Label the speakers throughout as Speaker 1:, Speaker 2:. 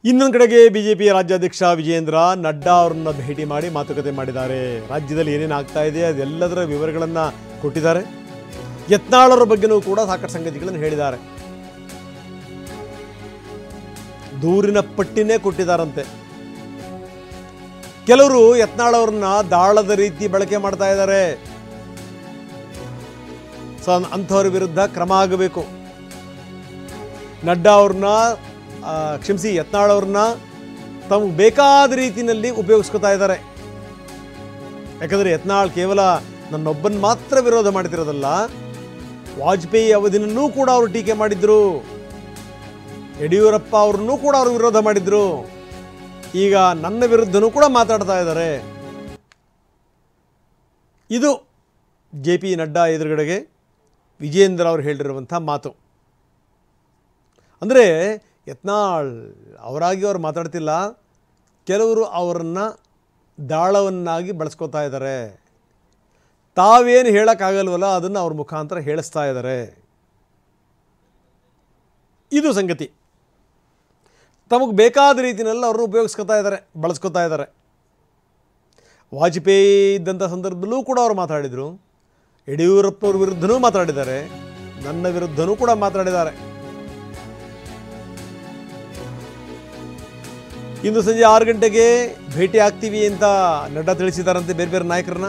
Speaker 1: ಇನ್ನೊಂದು ಕಡೆಗೆ ಬಿಜೆಪಿ ರಾಜ್ಯಾಧ್ಯಕ್ಷ ವಿಜಯೇಂದ್ರ ನಡ್ಡಾ ಅವರನ್ನ ಭೇಟಿ ಮಾಡಿ ಮಾತುಕತೆ ಮಾಡಿದ್ದಾರೆ. ರಾಜ್ಯದಲ್ಲಿ ಏನೇನು ಆಗ್ತಾ ಇದೆ ಅದೆಲ್ಲದರ ವಿವರಗಳನ್ನು ಕೊಟ್ಟಿದ್ದಾರೆ. ಯತ್ನಾಳರ ಬಗ್ಗೆನೂ ಕೂಡ ಸಾಕಷ್ಟು ಸಂಗತಿಗಳನ್ನು ಹೇಳಿದ್ದಾರೆ. ದೂರಿನ ಪಟ್ಟಿನೇ ಕೊಟ್ಟಿದ್ದಾರಂತೆ. ಕೆಲವರು ಯತ್ನಾಳ್ ಅವ್ರನ್ನ ದಾಳದ ರೀತಿ ಬಳಕೆ ಮಾಡ್ತಾ ಇದ್ದಾರೆ. ಅಂಥವ್ರ ವಿರುದ್ಧ ಕ್ರಮ ಆಗಬೇಕು. ನಡ್ಡಾ ಅವ್ರನ್ನ ಕ್ಷಮಿಸಿ, ಯತ್ನಾಳ್ ಅವ್ರನ್ನ ತಮಗೆ ಬೇಕಾದ ರೀತಿಯಲ್ಲಿ ಉಪಯೋಗಿಸ್ಕೊತಾ ಇದ್ದಾರೆ. ಯಾಕಂದರೆ ಯತ್ನಾಳ್ ಕೇವಲ ನನ್ನೊಬ್ಬನ ಮಾತ್ರ ವಿರೋಧ ಮಾಡ್ತಿರೋದಲ್ಲ, ವಾಜಪೇಯಿ ಅವಧಿನನ್ನೂ ಕೂಡ ಅವರು ಟೀಕೆ ಮಾಡಿದ್ರು, ಯಡಿಯೂರಪ್ಪ ಅವ್ರನ್ನೂ ಕೂಡ ಅವರು ವಿರೋಧ ಮಾಡಿದ್ರು. ಈಗ ನನ್ನ ವಿರುದ್ಧನೂ ಕೂಡ ಮಾತಾಡ್ತಾ ಇದ್ದಾರೆ. ಇದು JP ನಡ್ಡಾ ಎದುರುಗಡೆಗೆ ವಿಜಯೇಂದ್ರ ಅವರು ಹೇಳಿರುವಂಥ ಮಾತು. ಅಂದರೆ ಯತ್ನಾಳ್ ಅವರಾಗಿ ಅವ್ರು ಮಾತಾಡ್ತಿಲ್ಲ, ಕೆಲವರು ಅವರನ್ನು ದಾಳವನ್ನಾಗಿ ಬಳಸ್ಕೊತಾ ಇದ್ದಾರೆ. ತಾವೇನು ಹೇಳೋಕ್ಕಾಗಲ್ವಲ್ಲ ಅದನ್ನು ಅವ್ರ ಮುಖಾಂತರ ಹೇಳಿಸ್ತಾ ಇದ್ದಾರೆ. ಇದು ಸಂಗತಿ. ತಮಗೆ ಬೇಕಾದ ರೀತಿಯಲ್ಲಿ ಅವ್ರನ್ನ ಉಪಯೋಗಿಸ್ಕೊತಾ ಇದ್ದಾರೆ, ಬಳಸ್ಕೊತಾ ಇದ್ದಾರೆ. ವಾಜಪೇಯಿ ಇದ್ದಂಥ ಸಂದರ್ಭದಲ್ಲೂ ಕೂಡ ಅವರು ಮಾತಾಡಿದರು, ಯಡಿಯೂರಪ್ಪನವ್ರ ವಿರುದ್ಧನೂ ಮಾತಾಡಿದ್ದಾರೆ, ನನ್ನ ವಿರುದ್ಧನೂ ಕೂಡ ಮಾತಾಡಿದ್ದಾರೆ. ಇಂದು ಸಂಜೆ 6 ಗಂಟೆಗೆ ಭೇಟಿ ಆಗ್ತೀವಿ ಅಂತ ನಡ್ಡಾ ತಿಳಿಸಿದ್ದಾರಂತೆ ಬೇರೆ ಬೇರೆ ನಾಯಕರನ್ನ.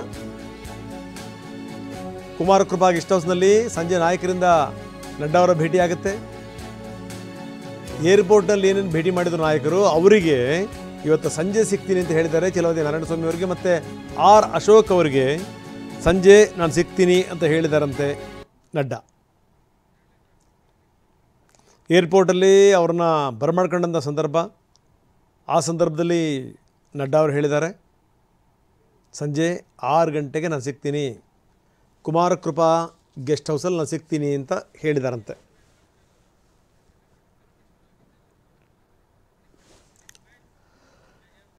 Speaker 1: ಕುಮಾರಕೃಪಾ ಗೆಸ್ಟ್ ಹೌಸ್ನಲ್ಲಿ ಸಂಜೆ ನಾಯಕರಿಂದ ನಡ್ಡಾ ಅವರ ಭೇಟಿ ಆಗುತ್ತೆ. ಏರ್ಪೋರ್ಟ್ನಲ್ಲಿ ಏನೇನು ಭೇಟಿ ಮಾಡಿದ್ರು ನಾಯಕರು, ಅವರಿಗೆ ಇವತ್ತು ಸಂಜೆ ಸಿಗ್ತೀನಿ ಅಂತ ಹೇಳಿದ್ದಾರೆ. ಚಲವದಿ ನಾರಾಯಣಸ್ವಾಮಿ ಅವರಿಗೆ ಮತ್ತು R ಅಶೋಕ್ ಅವರಿಗೆ ಸಂಜೆ ನಾನು ಸಿಗ್ತೀನಿ ಅಂತ ಹೇಳಿದಾರಂತೆ ನಡ್ಡಾ. ಏರ್ಪೋರ್ಟಲ್ಲಿ ಅವ್ರನ್ನ ಬರಮಾಡ್ಕೊಂಡಂಥ ಸಂದರ್ಭ, ಆ ಸಂದರ್ಭದಲ್ಲಿ ನಡ್ಡಾ ಅವರು ಹೇಳಿದ್ದಾರೆ ಸಂಜೆ 6 ಗಂಟೆಗೆ ನಾನು ಸಿಗ್ತೀನಿ, ಕುಮಾರಕೃಪಾ ಗೆಸ್ಟ್ ಹೌಸಲ್ಲಿ ನಾನು ಸಿಗ್ತೀನಿ ಅಂತ ಹೇಳಿದಾರಂತೆ.